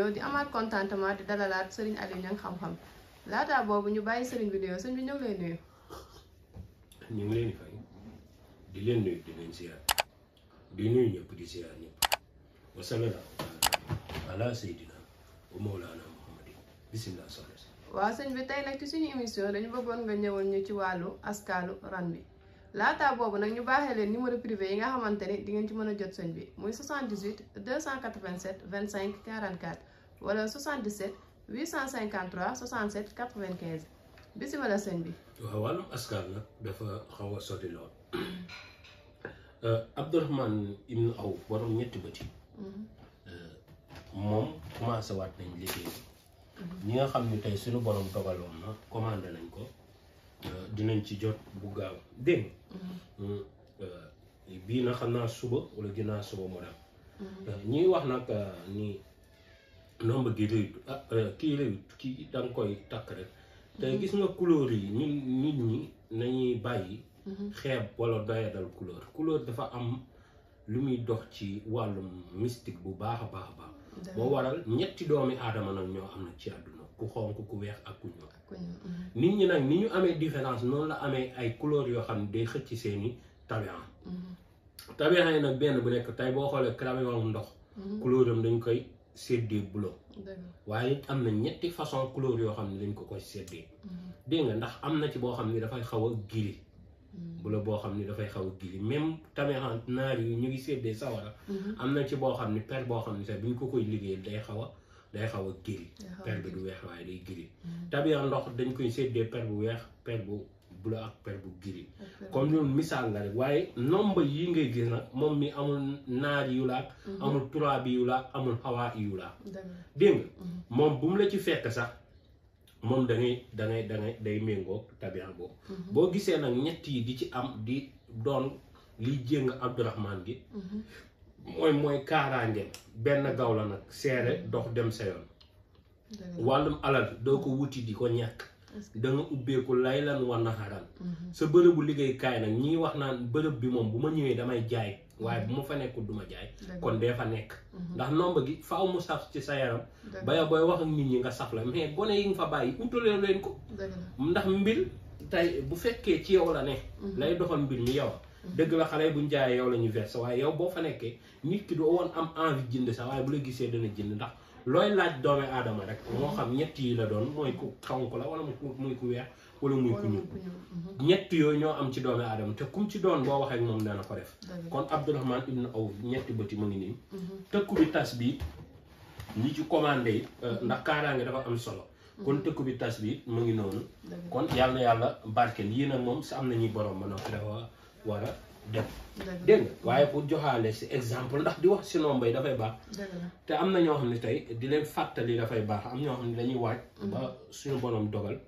nuyoo di amaat contentement di dalalaat Serigne Aliou Niang xam-xam laataa boobu ñu bàyyi Serigne bi nuyoo sëñ bi ñu ngi lay nuyu. ñu ngi leen di fay di leen nuyu di leen ziar di nuyu ñëpp di ziar ñëpp wa sallallahu ala sayyidina wa mawlana muhammadin bismillah soxna si. waaw sëñ bi tey nag ci suñu émission dañu bëggoon nga ñëwal ñu ci wàllu askalu ran bi laataa boobu nag ñu baaxee leen numéro privé yi nga xamante ni di ngeen ci mën a jot sëñ bi muy 78 287 25 44 wala 77 853 67 95 bisimilah sëñ bi. waaw wàllum askal nag dafa xaw a sotti lool Abdourahmane ibn Awf borom ñetti bët yi moom commencé waat nañ liggéey ñi nga xam ni tey suñu borom dogaloon na commandé nañ ko dinañ ci jot bu gaaw dégg bii na xam naa suba wala ginnaaw suba mu dem ñiy wax nag ni nombre gi réyut kii réyut kii da nga koy takk rek te gis nga couleur yi ñun nit ñi nañuy bàyyi xeeb wala doyadal couleur dafa am lu muy dox ci wàllum mystique bu baax a baax a baax moo waral ñetti doomi aadama nag ñoo am nag ci àdduna ku xonk ku weex ak ku ñuul nit ñi nag ni ñu amee différence noonu la amee ay couleur yoo xam ne day xëcc seeni tabian yi nag benn bu nekk tey boo xoolee crayon ndox couleur am dañ koy séddee bleu waaye it am na ñetti façon couleur yoo xam ne dañ ko koy séddee dégg nga ndax am na ci boo xam ne dafay xaw a giri bleu boo xam ne dafay xaw a giri même tabian naar yi ñu ngi séddee sawara am na ci boo xam ne per boo xam ne sax bu ñu ko koy liggéey day xaw a giri per bi du weex waaye day giri tabian ndox dañ koy séddee per bu weex per bu bleu ak per bu giri comme loolu misaal la rek waaye nombre yi ngay gis nag moom mi amul naar yu laak amul turaabi yu laak amul xawaa yu laak dégg nga moom bu mu la ci fekk sax moom day méngoo tabian boobu boo gisee nag ñett yi di ci am di doon liy jéng Abdourahmane gi mooy kaaraange benn gaw la nag seere dox dem sa yoon wàllum alal doo ko wuti di ko ñàkk da nga ubbeeku laylan wa naharan sa bërëbu liggéeykaay nag ñii wax naan bërëb bi moom bu ma ñëwee damay jaay waaye bu ma fa nekkul duma jaay kon dee fa nekk ndax nombre gi faaw mu saf ci sa yaram baya booy wax ak nit ñi nga saf la mais gone yi nga fa bàyyi utalee leen ko ndax mbir tey bu fekkee ci yow la ne lay doxal mbir mi yow dëgg la xale buñ jaayee yow la ñu verse waaye yow boo fa nekkee nit ki doo woon am envie jënd sax waaye bu la gisee dana jënd ndax looy laaj doomi aadama rek moo xam ñett yi la doon mooy ku xonk la wala muy ku weex wala muy ku ñuul ñett yooyu ñoo am ci doomi aadama te kum ci doon boo waxee ak moom dana ko def kon Abdourahmane ibn Awf ñetti bëti mu ngi nii tëkku bi tas bi ñi ci commandé yi ndax kaaraange dafa am solo kon tëkku bi tas bi mu ngi noonu kon yàlla na yàlla barkeel yii nag moom si am nañuy borom ba noppi dafa war a dem dégg nga waaye pour joxaale si exemple ndax di wax si nombre yi dafay baax te am na ñoo xam ne tey di leen fàttali dafay baax am ñoo xam ne dañuy waaj ba suñu borom dogal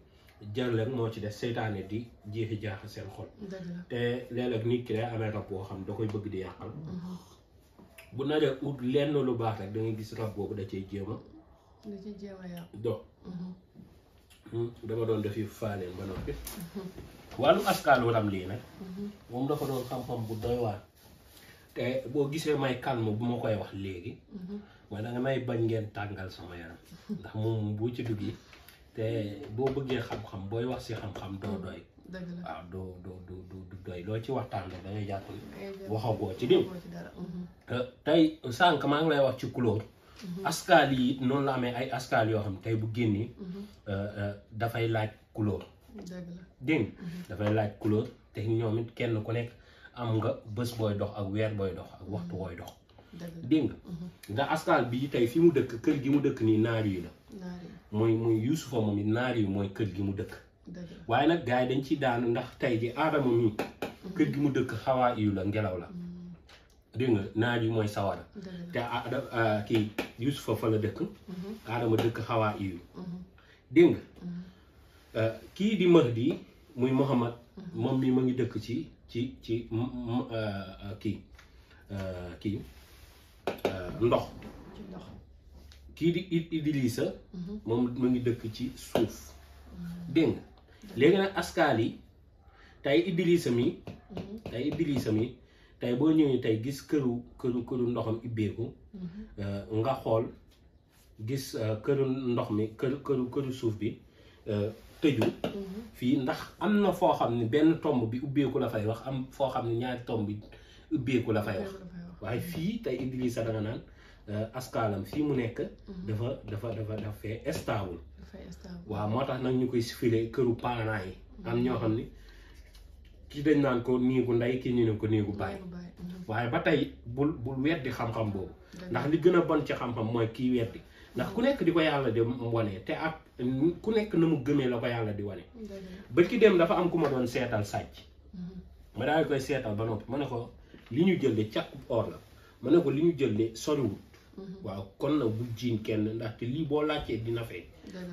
jël leen moo ci des seytaane di jeexi jaaxa seen xol te léeg-léeg nit ki day amee rab boo xam da koy bëgg di yàqal bu naree ut lenn lu baax rek da ngay gis rab boobu da cay jéem a yàqu do dama doon def yu faaleen ba noppi wàllu askaalu ram lii nag moom dafa doon xam-xam bu doy waar te boo gisee may calme bu ma koy wax léegi mooy da nga may bañ ngeen tàngal sama yaram ndax moom bu ci duggi te boo bëggee xam-xam booy wax si xam-xam doo doy waaw du doy loo ci waxtaan rek da ngay jàpp waxagoo ci dim tey sànq maa ngi lay wax ci couleur askaal yi noonu la amee ay askaal yoo xam tey bu génnee dafay laaj couleur dégg dafay laaj couleur te ñoom it kenn ku nekk am nga bés booy dox ak weer booy dox ak waxtu booy dox dégg nga ndax askaal bii tey fi mu dëkk kër gi mu dëkk nii naar yi la muy Yuusufa moom it naar yi mooy kër gi mu dëkk waaye nag gars yi dañ ci daanu ndax tey ji aadama mi kër gi mu dëkk xawaa iyu la ngelaw la dégg nga naar yi mooy sawara te kii Yuusufa fa la dëkk aadama dëkk xawaa iyu dégg nga kii di Mahdi muy Muhammad moom mi ma ngi dëkk ci kii ndox kii di Idrissa moom ma ngi dëkk ci suuf dégg nga léegi nag askaal yi tey Idrissa mi tey boo ñëwee tey gis këru ndoxam ibbeeku nga xool gis këru ndox mi këru suuf bi tëju fii ndax am na foo xam ne benn tomb bi ubbeeku la fay wax am foo xam ne ñaari tomb bi ubbeeku la fay wax waaye fii tey Idrissa da nga naan askalam fii mu nekk dafa fee stable waaw moo tax nag ñu koy sifile këru parents yi am ñoo xam ni ki dañ naan ko néegu ndey ki ñu ne ko néegu baay waaye ba tey bul weddi xam-xam boobu ndax li gën a bon ci xam-xam mooy kii weddi ndax ku nekk di ko yàlla di wane te ak ku nekk na mu gëmee la ko yàlla di wane ba ki dem dafa am ku ma doon seetal sàcc ma daal di koy seetal ba noppi ma ne ko li ñu jël de càkkub or la ma ne ko li ñu jël de soriwut waaw kon nag bu jiin kenn ndaxte lii boo laajtee dina fay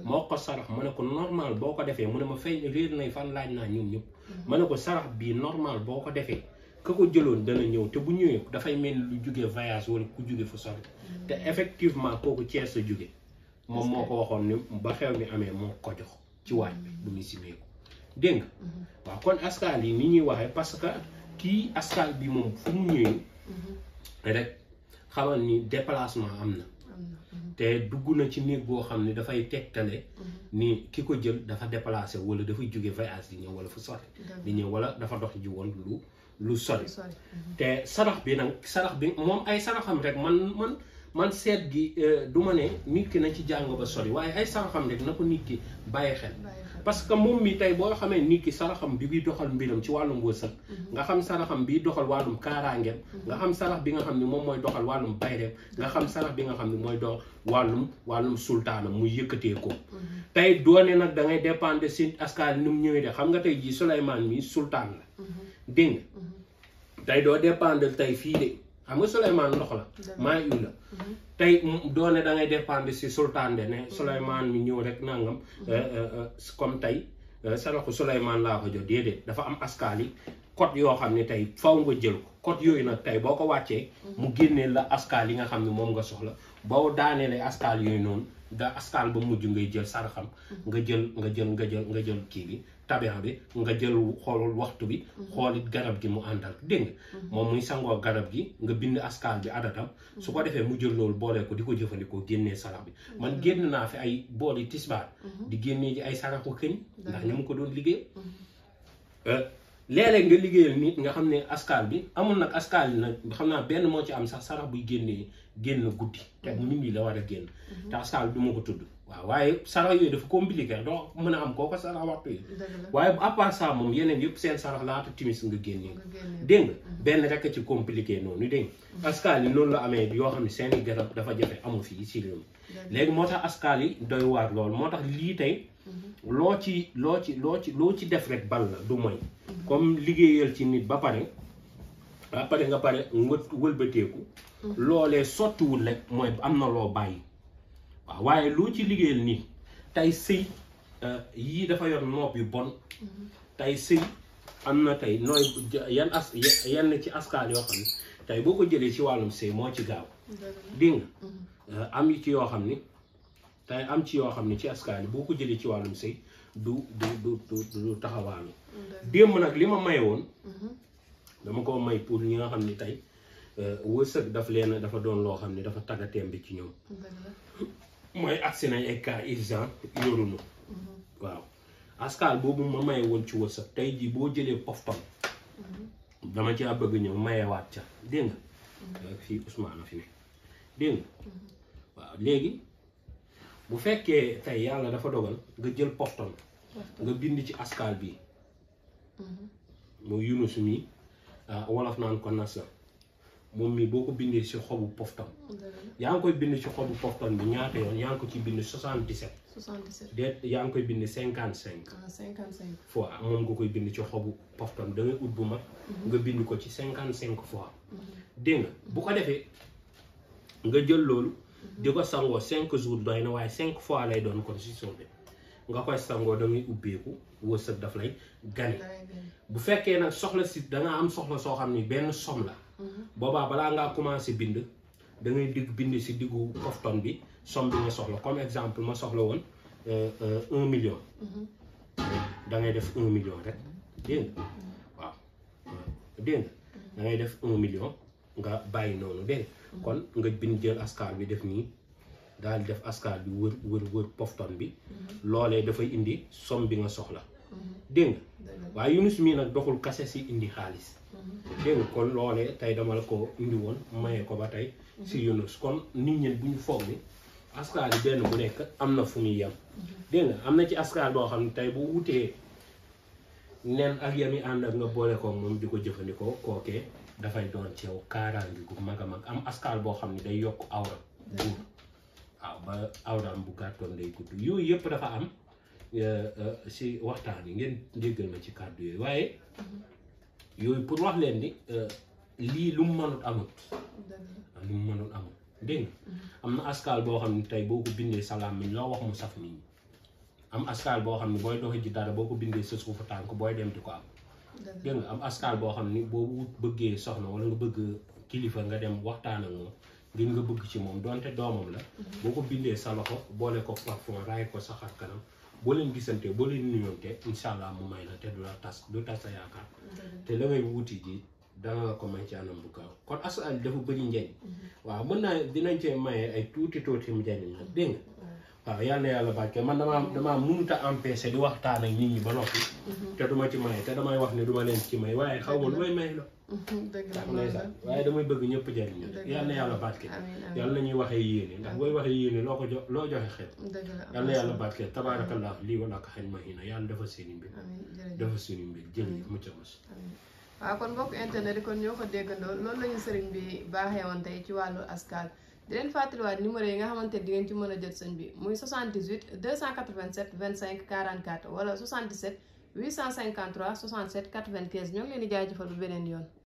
moo ko sarax ma ne ko normal boo ko defee mu ne ma fay réer nay fan laaj naa ñoom ñëpp ma ne ko sarax bii normal boo ko defee ka ko jëloon dana ñëw te bu ñëwee dafay mel ni lu jóge voyage wala ku jóge fu sori te effectivement kooku Cees a jóge moom moo ko waxoon ni ba xew mi amee moo ko jox ci waañ bi bu muy simeeku dégg nga waaw kon askal yi ni ñuy waxee parce que kii askal bi moom fu mu ñëwee rek xamal ni déplacement am na te dugg na ci néeg boo xam ne dafay tegtale ni ki ko jël dafa déplacé wala dafay jóge voyage di ñëw wala fu sori di ñëw wala dafa dox ji woon lu sori te sarax bi nag sarax bi moom ay saraxam rek man seet gi du ma ne nit ki na ci jàng ba sori waaye ay saraxam rek na ko nit ki bàyyi xel parce que moom mi tey boo xamee nit ki saraxam bi doxal mbiram ci wàllum wërsëg nga xam saraxam bi doxal wàllum kaaraangeem nga xam sarax bi nga xam ne moom mooy doxal wàllum bayreem nga xam sarax bi nga xam ne mooy dox wàllum sultaanam muy yëkkatee ko tey doone nag da ngay dépendre si askal ni mu ñëwee de xam nga tey jii Souleymane mi sultaan la dégg nga tey doo dépendre tey fii de xam nga Souleymane ndox la maa yu la tey doone da ngay dépendre si sultaan de ne Souleymane mi ñëw rek nangam comme tey saraxu Souleymane laa ko jot déedéet dafa am askal yi code yoo xam ne tey faw nga jël ko code yooyu nag tey boo ko wàccee mu génnee la askal yi nga xam ne moom nga soxla boo daaneele askal yooyu noonu da askal ba mujj ngay jël saraxam nga jël kii bi tabixa bi nga jël xoolul waxtu bi xoolit garab gi mu àndal dégg nga moom muy sangoo garab gi nga bind askal bi adatam su ko defee mu jël loolu boole ko di ko jëfandikoo génnee sarax bi man génn naa fi ay booli tisbaar di génnee ji ay saraxu këñ ndax ñu mu ko doon liggéey léeg-léeg nga liggéeyal nit nga xam ne askal bi amul nag askal yi nag xam naa benn moo ci am sax sarax buy génn guddi te minuit la war a génn te askal bi du ma ko tudd waaw waaye sarax yooyu dafa compliqué doo mën a am koo ko sarax waxtu yi waaye à part ça moom yeneen yëpp seen sarax laata timis nga génnee dégg nga benn rek a ci compliqué noonu dégg nga askal yi noonu la amee yoo xam ne seeni garab dafa jafe amu fii si réew mi léegi moo tax askal yi doy waar loolu moo tax lii tey loo ci def rek bal la du mooy comme liggéeyal ci nit ba pare nga pare wëlbateeku loolee sottiwul rek mooy am na loo bàyyi waaw waaye loo ci liggéeyal nit tey sëy yii dafa yor noob yu bon tey sëy am na tey nooy yenn ci askal yoo xam ne tey boo ko jëlee ci wàllum sëy moo ci gaaw dégg nga am ci yoo xam ni tey am ci yoo xam ne ci askal yi boo ko jëlee ci wàllum sëy du taxawaalu démb nag li ma maye woon dama ko may pour ñi nga xam ne tey wërsëg dafa doon loo xam ne dafa taggateem bi ci ñoom mooy agsi nañ ay cas urgent yorunu waaw askal boobu ma maye woon ci wërsëg tey jii boo jëlee pofton dama ci bëgg ñëw mayewaat ca dégg nga fii Ousmane fi ne dégg nga waaw léegi bu fekkee tey yàlla dafa dogal nga jël pofton nga bind ci askal bi mooy Yunus mi wolof naan ko nas la moom mii boo ko bindee ci xobu pofton yaa ngi koy bind ci xobu pofton bi ñaata yoon yaa ngi ko ci bind 77 déet yaa ngi koy bind 55 fois moom nga koy bind ci xobu pofton da ngay ut bu mag nga bind ko ci 55 fois dégg nga bu ko defee nga jël loolu di ko sangoo 5 jours doy na waaye 5 fois lay doon kon si soobee nga koy sangoo da ngay ubbeeku wërsëg daf lay gane bu fekkee nag soxla si da nga am soxla soo xam ni benn som la boobaa balaa ngaa commencé bind da ngay bind si diggu pofton bi som bi nga soxla comme exemple ma soxla woon 1 million da ngay def 1 million rek dégg nga waaw dégg nga da ngay def 1 million nga bàyyi noonu dégg kon nga bind jël askal bi def nii daal di def askal bi wër pofton bi loolee dafay indi somme bi nga soxla dégg nga waaye Yunus mii nag doxul kase si indi xaalis dégg nga kon loolee tey dama la ko indi woon maye ko ba tey si Yunus kon nit ñi bu ñu foog ni askal yi benn bu nekk am na fu muy yem dégg nga am na ci askal boo xam ne tey bu wutee nen ak yami ànd ak nga boole ko moom di ko jëfandikoo kookee dafay doon ci yow kaaraange gu mag a mag am askal boo xam ne day yokk awra buur waaw ba awraam bu gàttoon day gudd yooyu yëpp dafa am si waxtaan yi ngeen déggal ma ci kàddu yooyu waaye yooyu pour wax leen ni lii lu mu mënut amut lu mu mënut amut dégg nga am na askal boo xam ne tey boo ko bindee salaam mi loo wax mu saf nit ñi am askal boo xam ne booy doxi ji dara boo ko bindee sa suufu tànk booy dem di ko am dégg nga am askal boo xam ni boo bëggee soxna wala nga bëgg kilifa nga dem waxtaan ak moom ngir nga bëgg ci moom donte doomam la boo ko bindee sa loxo boole ko parfum raay ko sa xar kanam boo leen gisante boo leen nuyoonte incha allah mu may la te du tas sa yaakaar te la ngay wuti ji danga ko may ci anam bu gaaw kon askal dafa bëri njëriñ waaw mën naa dinañ cee maye ay tuuti njëriñ nag dégg nga waaw yal na yàlla barke man damaa mënut a empêcher di waxtaan ak nit ñi ba noppi te duma ci maye te damay wax ne duma leen ci may waaye xaw ma lu may may la waaye damay bëgg ñëpp jëriñu yal na yàlla barke yal na ñuy waxee yéene ndax booy waxee yéene loo joxe xeet yal na yàlla barke tabaarakallah lii wala ko xañ ma hina yàlla dafa seeni mbir jërëjëf mucc waaw kon mbokk internet yi kon ñoo ko déggandoo loolu lañu sëriñ bi baaxee woon tey ci wàllu askal di leen fàttaliwaat numéro yi nga xamante di ngeen ci mën a jot sëñ bi muy 78 287 25 44 wala 77 853 67 95 ñoo ngi leen di jaajëfal bu beneen yoon